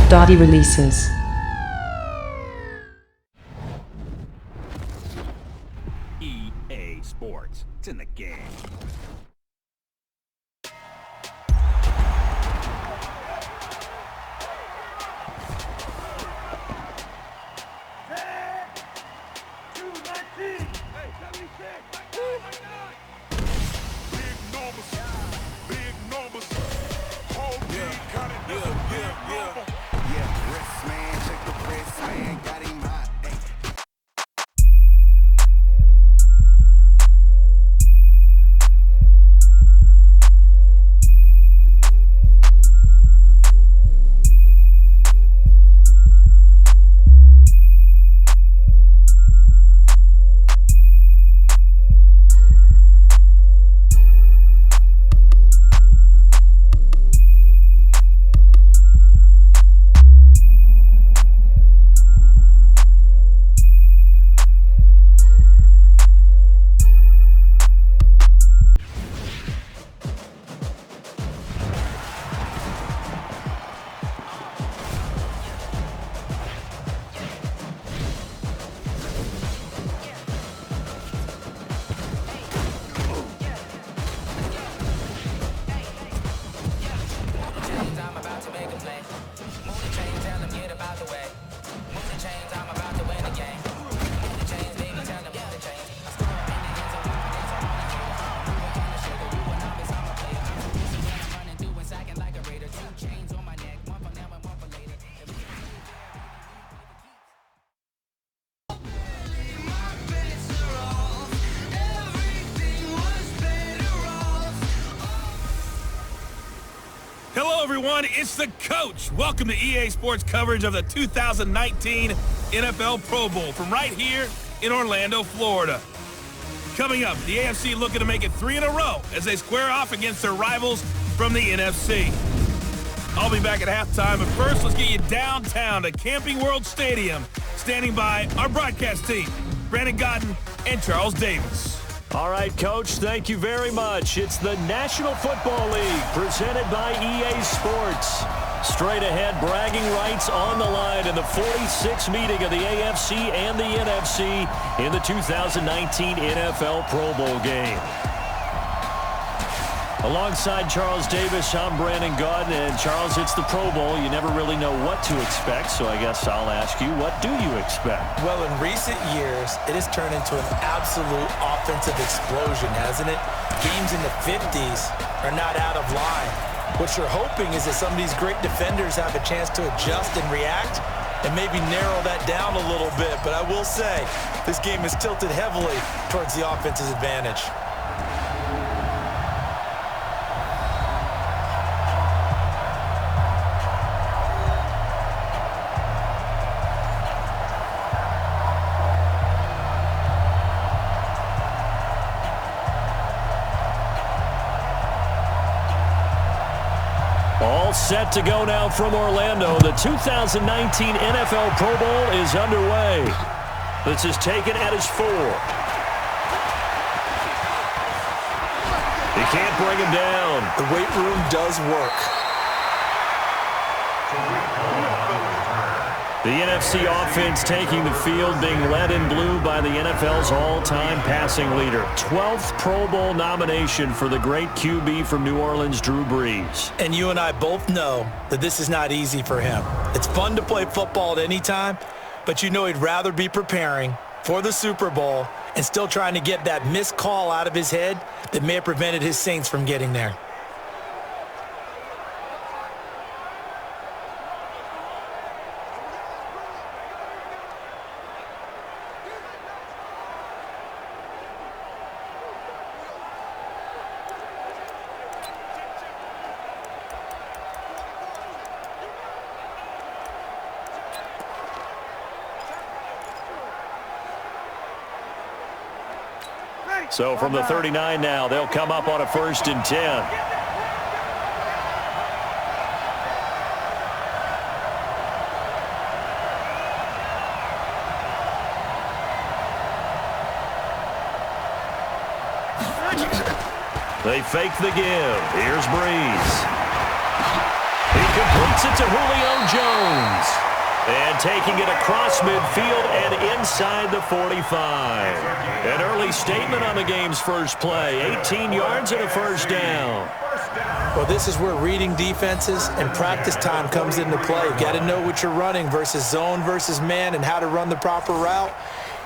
DODI releases. EA Sports. It's in the game. Hello, everyone. It's the coach. Welcome to EA Sports coverage of the 2019 NFL Pro Bowl from right here in Orlando, Florida. Coming up, the AFC looking to make it 3 in a row as they square off against their rivals from the NFC. I'll be back at halftime, but first, let's get you downtown to Camping World Stadium. Standing by our broadcast team, Brandon Godden and Charles Davis. All right, Coach, thank you very much. It's the National Football League presented by EA Sports. Straight ahead, bragging rights on the line in the 46th meeting of the AFC and the NFC in the 2019 NFL Pro Bowl game. Alongside Charles Davis, I'm Brandon Godden. And Charles, it's the Pro Bowl. You never really know what to expect, so I guess I'll ask you, what do you expect? Well, in recent years, it has turned into an absolute offensive explosion, hasn't it? Games in the 50s are not out of line. What you're hoping is that some of these great defenders have a chance to adjust and react and maybe narrow that down a little bit. But I will say, this game is tilted heavily towards the offense's advantage. All set to go now from Orlando. The 2019 NFL Pro Bowl is underway. This is taken at his 4. He can't bring him down. The weight room does work. The NFC offense taking the field, being led in blue by the NFL's all-time passing leader. 12th Pro Bowl nomination for the great QB from New Orleans, Drew Brees. And you and I both know that this is not easy for him. It's fun to play football at any time, but you know he'd rather be preparing for the Super Bowl and still trying to get that missed call out of his head that may have prevented his Saints from getting there. So from the 39 now, they'll come up on a 1st and 10. They fake the give. Here's Brees. He completes gets it to Julio Jones. And taking it across midfield and inside the 45. An early statement on the game's first play. 18 yards and a first down. Well, this is where reading defenses and practice time comes into play. You got to know what you're running versus zone versus man and how to run the proper route.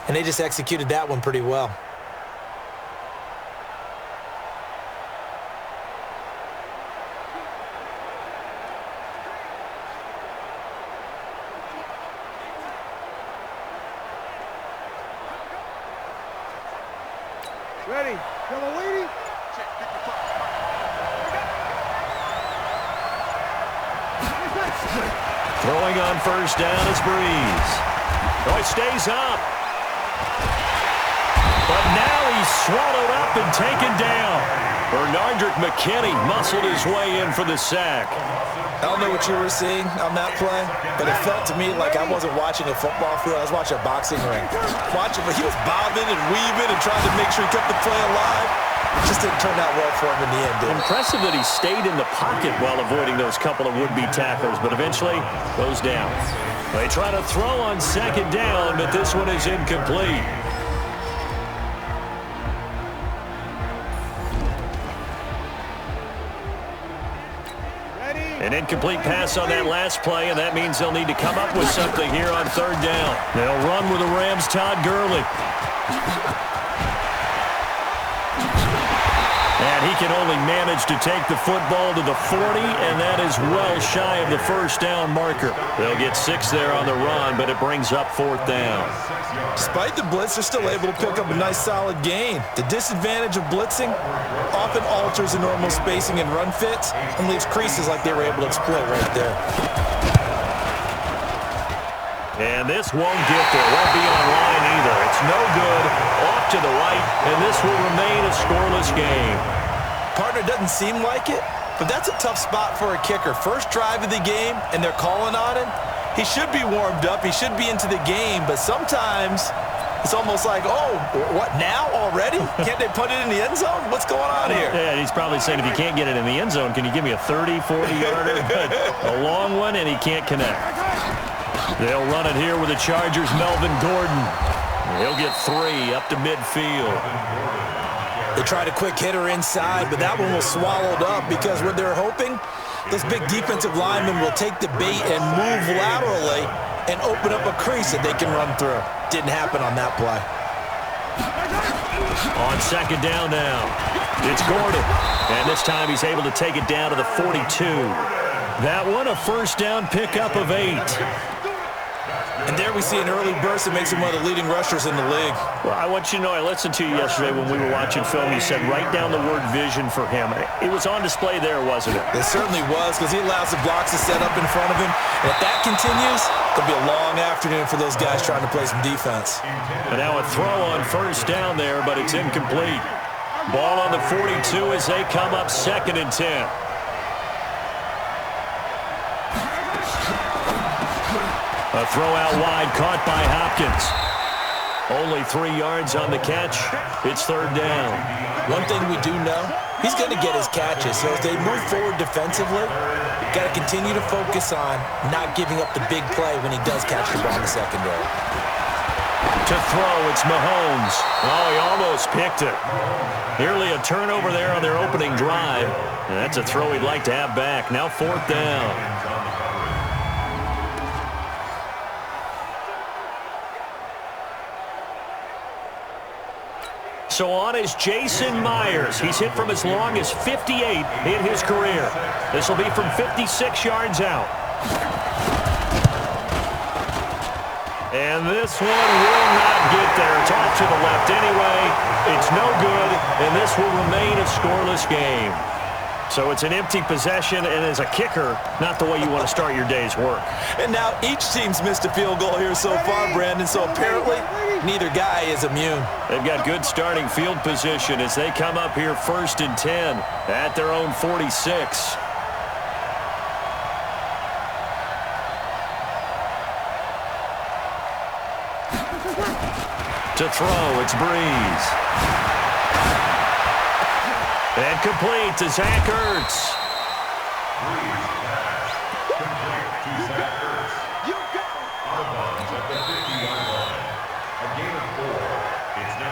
And they just executed that one pretty well. Ready. Yellow lady. Throwing on first down is Breeze. Oh, it stays up. But now he's swallowed up and taken down. Bernardrick McKinney muscled his way in for the sack. I don't know what you were seeing on that play, but it felt to me like I wasn't watching a football field. I was watching a boxing ring. Watching, but he was bobbing and weaving and trying to make sure he kept the play alive. It just didn't turn out well for him in the end, did it? Impressive that he stayed in the pocket while avoiding those couple of would-be tacklers, but eventually goes down. They try to throw on second down, but this one is incomplete. An incomplete pass on that last play, and that means they'll need to come up with something here on third down. They'll run with the Rams' Todd Gurley. And he can only manage to take the football to the 40, and that is well shy of the first down marker. They'll get 6 there on the run, but it brings up fourth down. Despite the blitz, they're still able to pick up a nice solid gain. The disadvantage of blitzing often alters the normal spacing and run fits and leaves creases like they were able to exploit right there. And this won't get there. Won't be on line either. It's no good. Off to the right, and this will remain a scoreless game. Partner doesn't seem like it, but that's a tough spot for a kicker. First drive of the game, and they're calling on him. He should be warmed up. He should be into the game, but sometimes it's almost like, oh, what, now already? Can't they put it in the end zone? What's going on here? Yeah, he's probably saying, if you can't get it in the end zone, can you give me a 30, 40-yarder? A long one, and he can't connect. They'll run it here with the Chargers' Melvin Gordon. He'll get 3 up to midfield. They tried a quick hitter inside, but that one was swallowed up because what they're hoping, those big defensive linemen will take the bait and move laterally and open up a crease that they can run through. Didn't happen on that play. On second down now, it's Gordon. And this time he's able to take it down to the 42. That one a first down pickup of 8. And there we see an early burst that makes him one of the leading rushers in the league. Well, I want you to know, I listened to you yesterday when we were watching film. You said write down the word vision for him. It was on display there, wasn't it? It certainly was, because he allows the blocks to set up in front of him. And if that continues, it'll be a long afternoon for those guys trying to play some defense. And now a throw on first down there, but it's incomplete. Ball on the 42 as they come up 2nd and 10. A throw out wide, caught by Hopkins. Only 3 yards on the catch. It's third down. One thing we do know, he's going to get his catches. So as they move forward defensively, got to continue to focus on not giving up the big play when he does catch the ball in the secondary. To throw, it's Mahomes. Oh, he almost picked it. Nearly a turnover there on their opening drive. And that's a throw he'd like to have back. Now fourth down. So on is Jason Myers. He's hit from as long as 58 in his career. This will be from 56 yards out. And this one will not get there. It's off to the left anyway. It's no good, and this will remain a scoreless game. So it's an empty possession, and as a kicker, not the way you want to start your day's work. And now each team's missed a field goal here so far, Brandon, so apparently neither guy is immune. They've got good starting field position as they come up here 1st and 10 at their own 46. To throw, it's Breeze. And complete to Zach Ertz.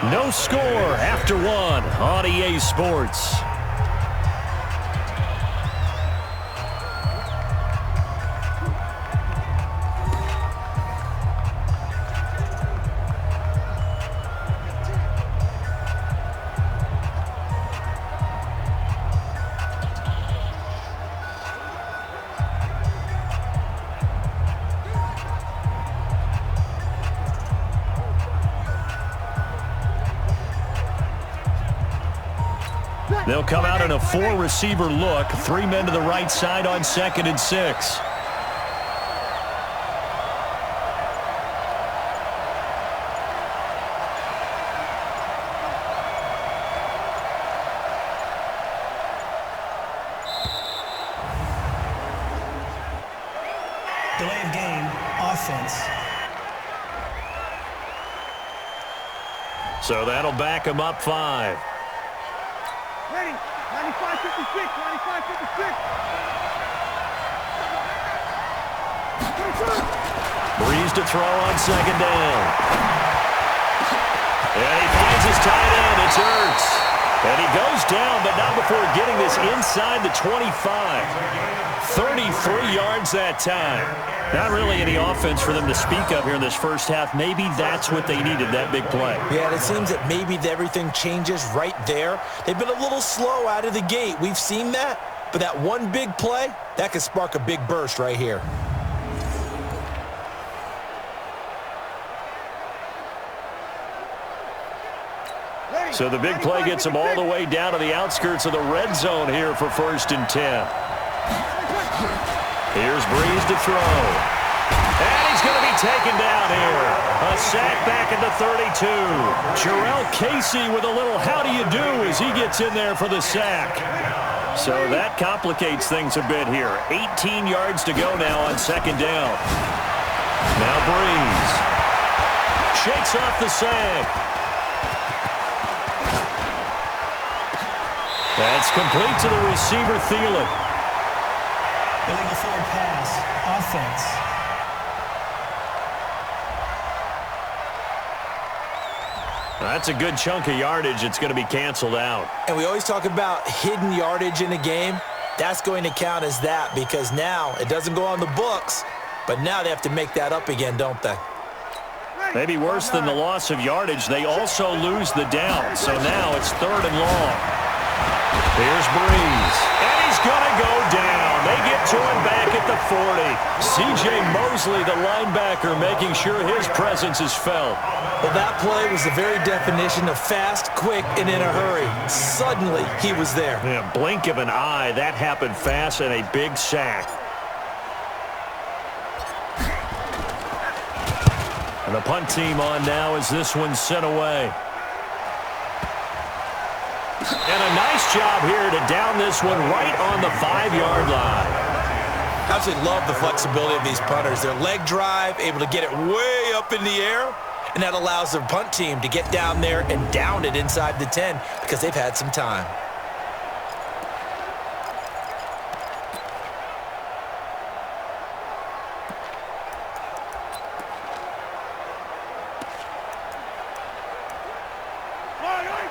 No score after one on EA Sports. They'll come out in a 4-receiver look. 3 men to the right side on 2nd and 6. Delay of game, offense. So that'll back him up 5. Ready, 95-56, 95-56. Breeze to throw on 2nd down. And he finds his tight end. It's Ertz. And he goes down, but not before getting this inside the 25. 33 yards that time. Not really any offense for them to speak of here in this first half. Maybe that's what they needed, that big play. Yeah, it seems that maybe everything changes right there. They've been a little slow out of the gate. We've seen that. But that one big play, that could spark a big burst right here. So the big play gets them all the way down to the outskirts of the red zone here for 1st and 10. Here's Breeze to throw. And he's going to be taken down here. A sack back at the 32. Jarrell Casey with a little how do you do as he gets in there for the sack. So that complicates things a bit here. 18 yards to go now on 2nd down. Now Breeze. Shakes off the sack. That's complete to the receiver, Thielen. Illegal forward pass, offense. That's a good chunk of yardage. It's going to be canceled out. And we always talk about hidden yardage in a game. That's going to count as that because now it doesn't go on the books, but now they have to make that up again, don't they? Maybe worse than the loss of yardage, they also lose the down. So now it's 3rd and long. Here's Breeze. And he's going to go down. They get to him back at the 40. C.J. Mosley, the linebacker, making sure his presence is felt. Well, that play was the very definition of fast, quick, and in a hurry. Suddenly, he was there. Yeah, blink of an eye. That happened fast and a big sack. And the punt team on now as this one's sent away. And a nice job here to down this one right on the 5-yard line. I absolutely love the flexibility of these punters. Their leg drive, able to get it way up in the air, and that allows their punt team to get down there and down it inside the 10 because they've had some time.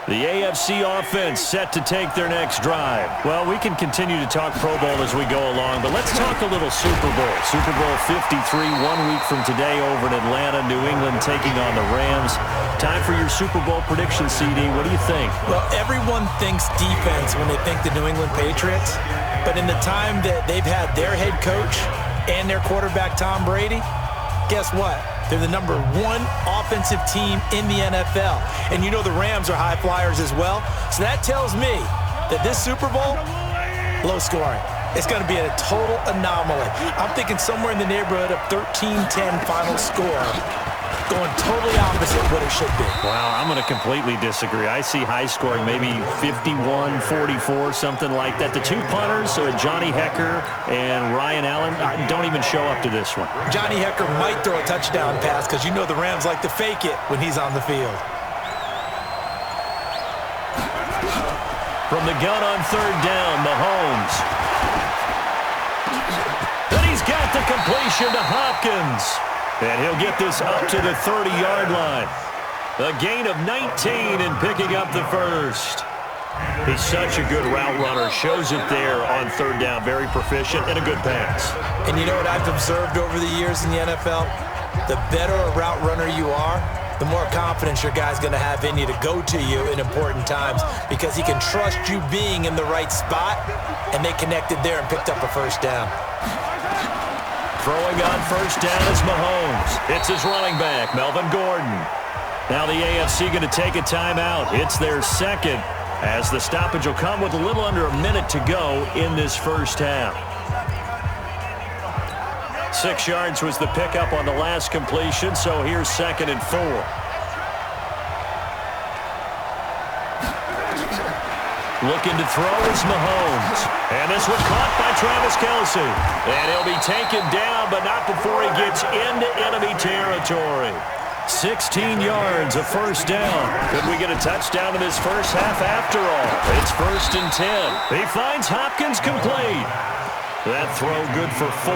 The AFC offense set to take their next drive. Well, we can continue to talk Pro Bowl as we go along, but let's talk a little Super Bowl. Super Bowl 53, 1 week from today over in Atlanta, New England taking on the Rams. Time for your Super Bowl prediction, CD. What do you think? Well, everyone thinks defense when they think the New England Patriots, but in the time that they've had their head coach and their quarterback, Tom Brady, guess what? They're the #1 offensive team in the NFL. And you know the Rams are high flyers as well. So that tells me that this Super Bowl, low scoring. It's going to be a total anomaly. I'm thinking somewhere in the neighborhood of 13-10 final score. Going totally opposite what it should be. Wow, I'm going to completely disagree. I see high scoring, maybe 51-44, something like that. The two punters, Johnny Hecker and Ryan Allen, don't even show up to this one. Johnny Hecker might throw a touchdown pass because you know the Rams like to fake it when he's on the field. From the gun on 3rd down, Mahomes. Then he's got the completion to Hopkins. And he'll get this up to the 30-yard line. A gain of 19 and picking up the first. He's such a good route runner. Shows it there on third down. Very proficient and a good pass. And you know what I've observed over the years in the NFL? The better a route runner you are, the more confidence your guy's going to have in you to go to you in important times because he can trust you being in the right spot, and they connected there and picked up a first down. Throwing on first down is Mahomes. It's his running back, Melvin Gordon. Now the AFC going to take a timeout. It's their second, as the stoppage will come with a little under a minute to go in this first half. 6 yards was the pickup on the last completion, so here's 2nd and 4. Looking to throw is Mahomes. And this one caught by Travis Kelce. And he'll be taken down, but not before he gets into enemy territory. 16 yards, a first down. Could we get a touchdown in this first half after all? It's 1st and 10. He finds Hopkins complete. That throw good for 4.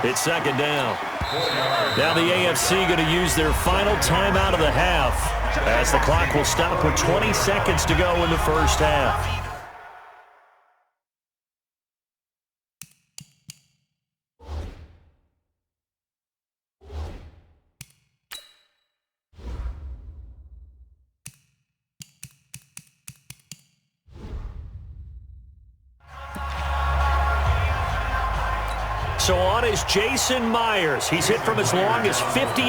It's 2nd down. Now the AFC going to use their final timeout of the half, as the clock will stop with 20 seconds to go in the first half. So on is Jason Myers. He's hit from as long as 58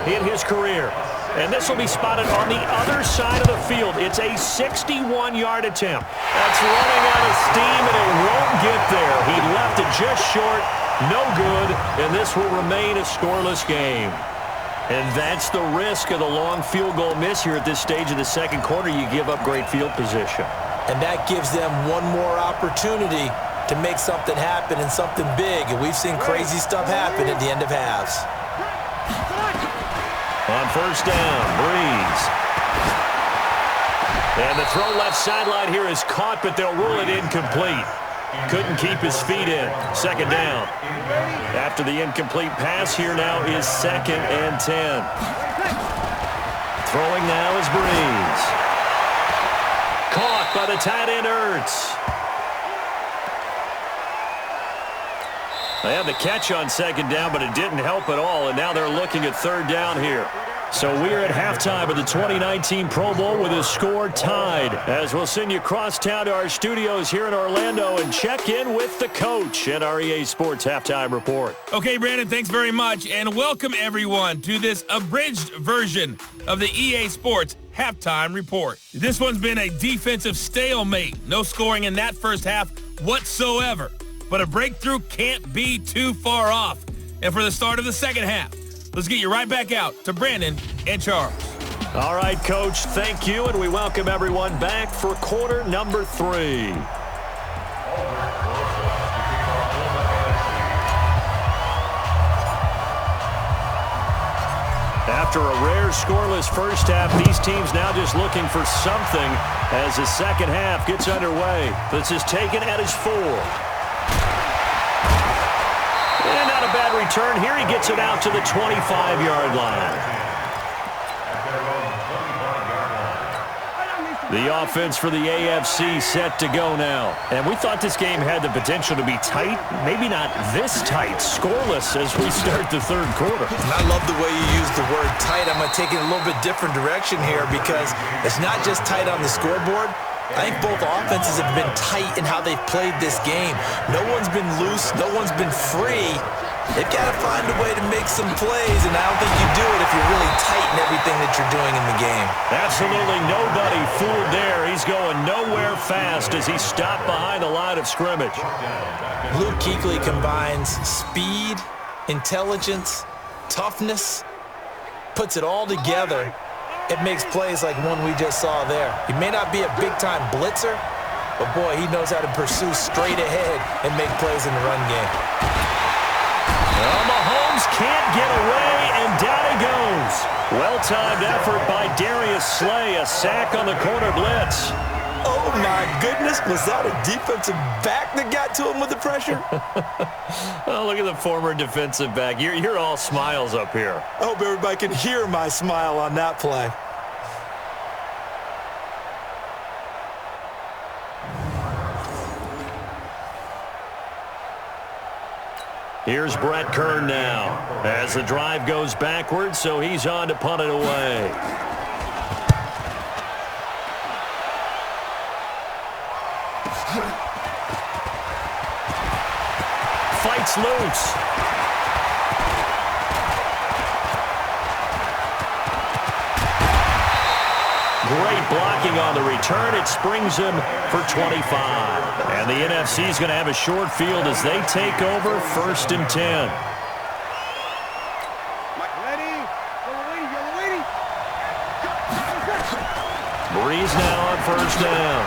in his career. And this will be spotted on the other side of the field. It's a 61-yard attempt. That's running out of steam, and it won't get there. He left it just short, no good, and this will remain a scoreless game. And that's the risk of the long field goal miss here at this stage of the second quarter. You give up great field position. And that gives them one more opportunity to make something happen and something big. And we've seen crazy stuff happen at the end of halves. On first down, Breeze. And the throw left sideline here is caught, but they'll rule it incomplete. Couldn't keep his feet in. 2nd down. After the incomplete pass, here now is 2nd and 10. Throwing now is Breeze. Caught by the tight end, Ertz. They had the catch on 2nd down, but it didn't help at all, and now they're looking at 3rd down here. So we're at halftime of the 2019 Pro Bowl with a score tied, as we'll send you across town to our studios here in Orlando and check in with the coach at our EA Sports Halftime Report. Okay, Brandon, thanks very much, and welcome everyone to this abridged version of the EA Sports Halftime Report. This one's been a defensive stalemate. No scoring in that first half whatsoever. But a breakthrough can't be too far off. And for the start of the second half, let's get you right back out to Brandon and Charles. All right, Coach, thank you, and we welcome everyone back for quarter number 3. After a rare scoreless first half, these teams now just looking for something as the second half gets underway. This is taken at his 4. And not a bad return. Here he gets it out to the 25-yard line. The offense for the AFC set to go now. And we thought this game had the potential to be tight. Maybe not this tight, scoreless as we start the third quarter. And I love the way you use the word tight. I'm going to take it a little bit different direction here because it's not just tight on the scoreboard. I think both offenses have been tight in how they've played this game. No one's been loose. No one's been free. They've got to find a way to make some plays, and I don't think you do it if you're really tight in everything that you're doing in the game. Absolutely nobody fooled there. He's going nowhere fast as he stopped behind the line of scrimmage. Luke Kuechly combines speed, intelligence, toughness, puts it all together. It makes plays like one we just saw there. He may not be a big-time blitzer, but, boy, he knows how to pursue straight ahead and make plays in the run game. Well, Mahomes can't get away, and down he goes. Well-timed effort by Darius Slay, a sack on the corner blitz. Oh, my goodness. Was that a defensive back that got to him with the pressure? Oh, look at the former defensive back. You're all smiles up here. I hope everybody can hear my smile on that play. Here's Brett Kern now as the drive goes backwards, so he's on to punt it away. Fights loose. Great blocking on the return. It springs him for 25. And the NFC is going to have a short field as they take over 1st and 10. Breeze now on 1st down.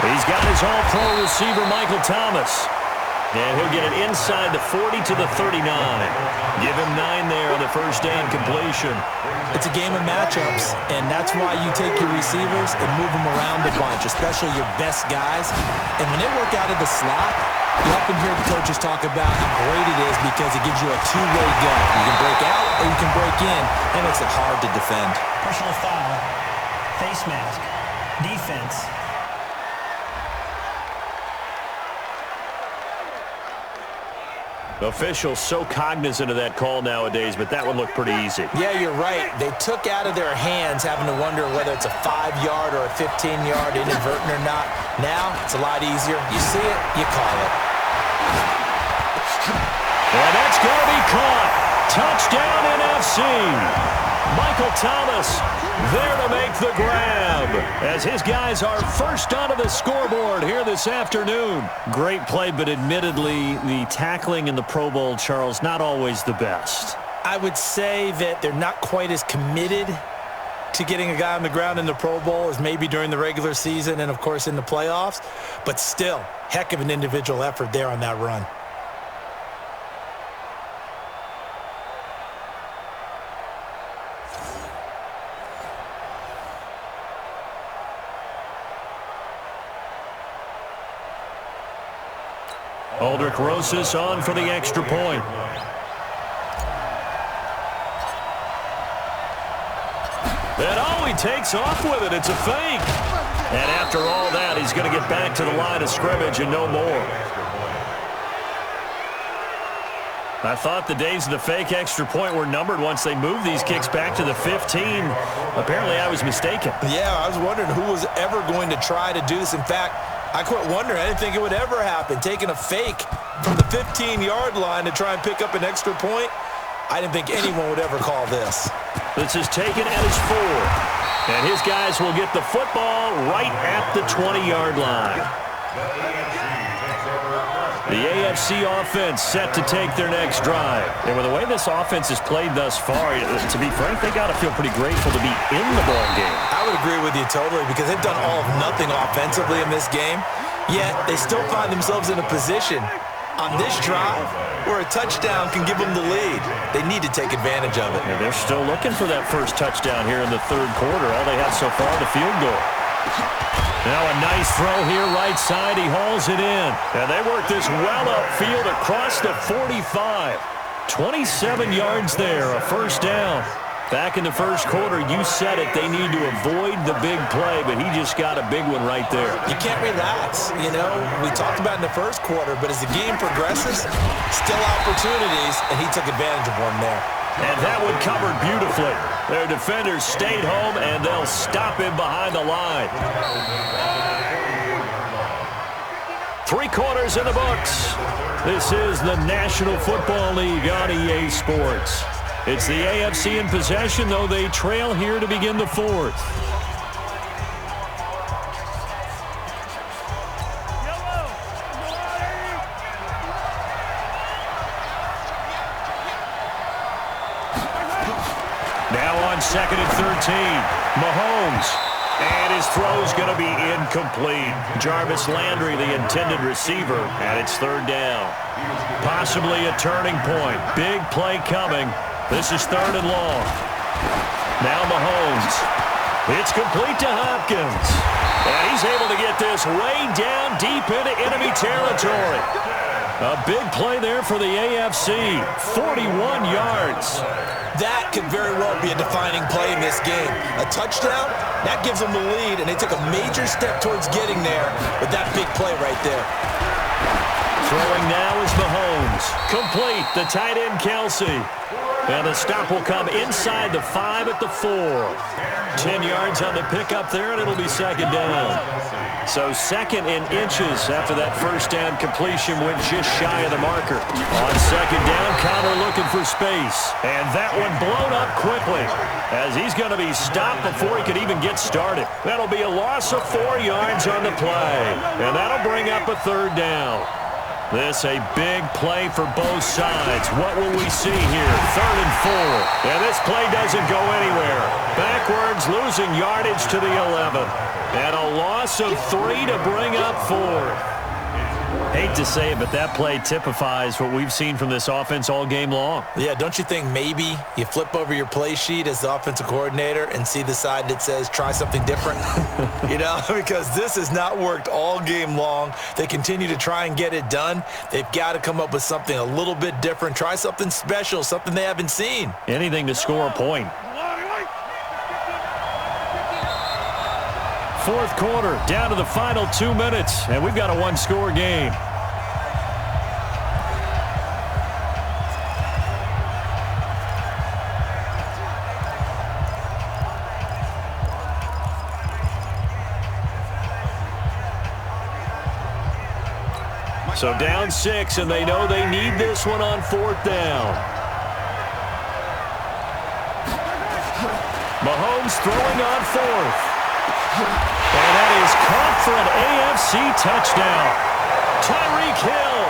He's got his all-pro receiver, Michael Thomas. And he'll get it inside the 40 to the 39. Give him 9 there on the 1st down completion. It's a game of matchups, and that's why you take your receivers and move them around a bunch, especially your best guys. And when they work out of the slot, you often hear the coaches talk about how great it is because it gives you a two-way gun. You can break out or you can break in. That makes it hard to defend. Personal foul. Face mask. Defense. Officials so cognizant of that call nowadays, but that one looked pretty easy. Yeah, you're right. They took out of their hands having to wonder whether it's a 5-yard or a 15-yard inadvertent or not. Now, it's a lot easier. You see it, you call it. And that's going to be caught. Touchdown NFC. Michael Thomas there to make the grab as his guys are first onto the scoreboard here this afternoon. Great play, but admittedly, the tackling in the Pro Bowl, Charles, not always the best. I would say that they're not quite as committed to getting a guy on the ground in the Pro Bowl as maybe during the regular season and, of course, in the playoffs. But still, heck of an individual effort there on that run. Aldrich Rosas on for the extra point. And he takes off with it. It's a fake. And after all that, he's going to get back to the line of scrimmage and no more. I thought the days of the fake extra point were numbered once they moved these kicks back to the 15. Apparently, I was mistaken. Yeah, I was wondering who was ever going to try to do this. In fact, I quit wondering. I didn't think it would ever happen. Taking a fake from the 15-yard line to try and pick up an extra point, I didn't think anyone would ever call this. This is taken at his 4. And his guys will get the football right at the 20-yard line. The AFC offense set to take their next drive. And with the way this offense has played thus far, to be frank, they got to feel pretty grateful to be in the ball game. I would agree with you totally because they've done all of nothing offensively in this game, yet they still find themselves in a position on this drive where a touchdown can give them the lead. They need to take advantage of it. And they're still looking for that first touchdown here in the third quarter. All they have so far, the field goal. Now a nice throw here right side. He hauls it in. And they work this well upfield across the 45. 27 yards there, a first down. Back in the first quarter, you said it, they need to avoid the big play, but he just got a big one right there. You can't relax. You know, we talked about in the first quarter, but as the game progresses, still opportunities, and he took advantage of one there. And that one covered beautifully. Their defenders stayed home, and they'll stop him behind the line. 3 quarters in the books. This is the National Football League on EA Sports. It's the AFC in possession, though they trail here to begin the fourth. Now on 2nd and 13, Mahomes. And his throw's going to be incomplete. Jarvis Landry, the intended receiver, and it's 3rd down. Possibly a turning point. Big play coming. This is 3rd and long. Now Mahomes. It's complete to Hopkins. And he's able to get this way down deep into enemy territory. A big play there for the AFC. 41 yards. That could very well be a defining play in this game. A touchdown, that gives them the lead, and they took a major step towards getting there with that big play right there. Throwing now is Mahomes. Complete. The tight end, Kelsey. And the stop will come inside the 5 at the 4. 10 yards on the pickup there, and it'll be second down. So second in inches after that first down completion went just shy of the marker. On second down, Connor looking for space. And that one blown up quickly as he's going to be stopped before he could even get started. That'll be a loss of 4 yards on the play. And that'll bring up a third down. This a big play for both sides. What will we see here? 3rd and 4. And this play doesn't go anywhere. Backwards, losing yardage to the 11. And a loss of 3 to bring up 4. Hate to say it, but that play typifies what we've seen from this offense all game long. Yeah, don't you think maybe you flip over your play sheet as the offensive coordinator and see the side that says try something different? You know, because this has not worked all game long. They continue to try and get it done. They've got to come up with something a little bit different. Try something special, something they haven't seen. Anything to score a point. 4th quarter, down to the final 2 minutes, and we've got a 1-score game. So down 6, and they know they need this one on 4th down. Mahomes throwing on 4th. And that is caught for an AFC touchdown. Tyreek Hill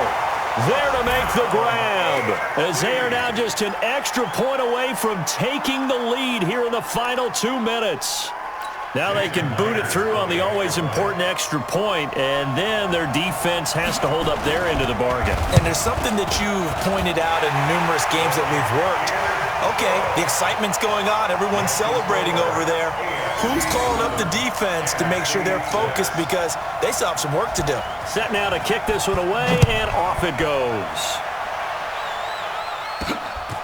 there to make the grab, as they are now just an extra point away from taking the lead here in the final 2 minutes. Now they can boot it through on the always important extra point, and then their defense has to hold up their end of the bargain. And there's something that you've pointed out in numerous games that we've worked. Okay, the excitement's going on. Everyone's celebrating over there. Who's calling up the defense to make sure they're focused, because they still have some work to do? Set now to kick this one away, and off it goes.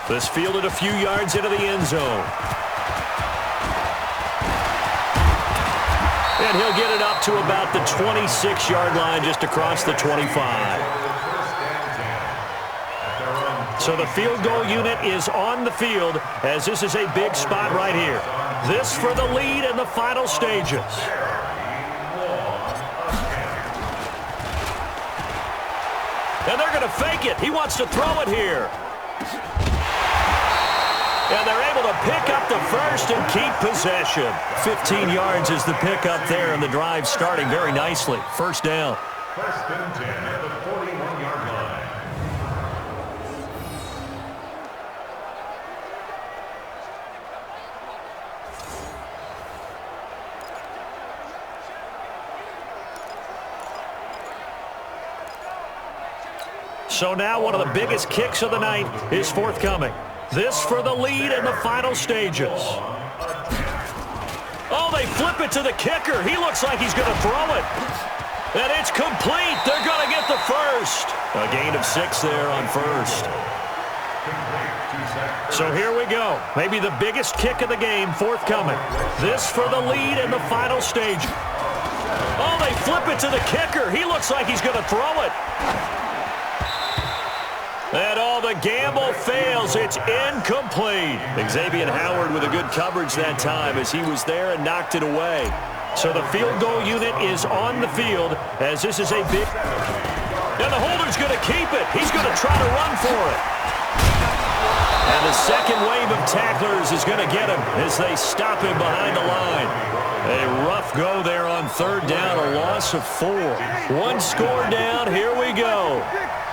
This fielded a few yards into the end zone. And he'll get it up to about the 26-yard line, just across the 25. So the field goal unit is on the field, as this is a big spot right here. This for the lead in the final stages. And they're going to fake it. He wants to throw it here. And they're able to pick up the first and keep possession. 15 yards is the pickup there, and the drive starting very nicely. First down. First and 10 at the 41-yard line. So now one of the biggest kicks of the night is forthcoming. This for the lead in the final stages. Oh, they flip it to the kicker. He looks like he's going to throw it. And it's complete. They're going to get the first. A gain of 6 there on first. So here we go. Maybe the biggest kick of the game forthcoming. This for the lead in the final stage. Oh, they flip it to the kicker. He looks like he's going to throw it. And all the gamble fails. It's incomplete. Xavier Howard with a good coverage that time as he was there and knocked it away. So the field goal unit is on the field, as this is a big... And the holder's going to keep it. He's going to try to run for it. And the second wave of tacklers is going to get him as they stop him behind the line. A rough go there on third down, a loss of 4. 1 score down. Here we go.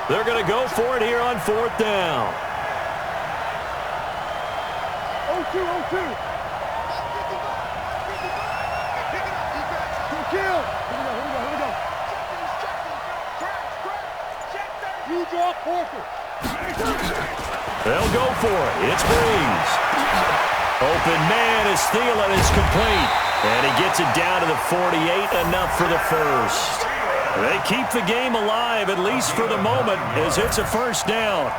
They're going to go for it here on fourth down. 0-2, 0-2. Kill. Here we go. You drop Parker. They'll go for it. It's Breeze. Open man is Thielen. It's complete. And he gets it down to the 48, enough for the first. They keep the game alive, at least for the moment, as it's a first down.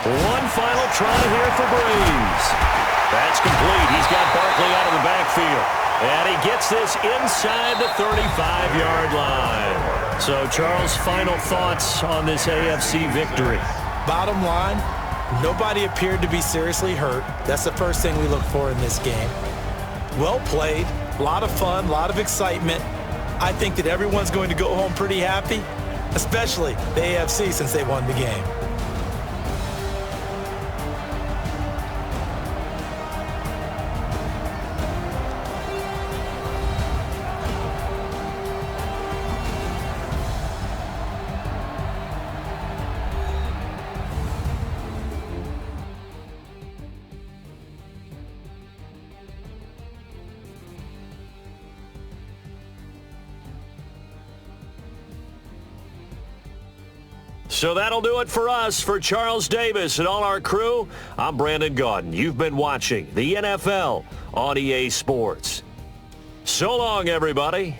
One final try here for Breeze. That's complete. He's got Barkley out of the backfield. And he gets this inside the 35-yard line. So, Charles, final thoughts on this AFC victory? Bottom line, nobody appeared to be seriously hurt. That's the first thing we look for in this game. Well played, a lot of fun, a lot of excitement. I think that everyone's going to go home pretty happy, especially the AFC since they won the game. So that'll do it for us. For Charles Davis and all our crew, I'm Brandon Gaudin. You've been watching the NFL on EA Sports. So long, everybody.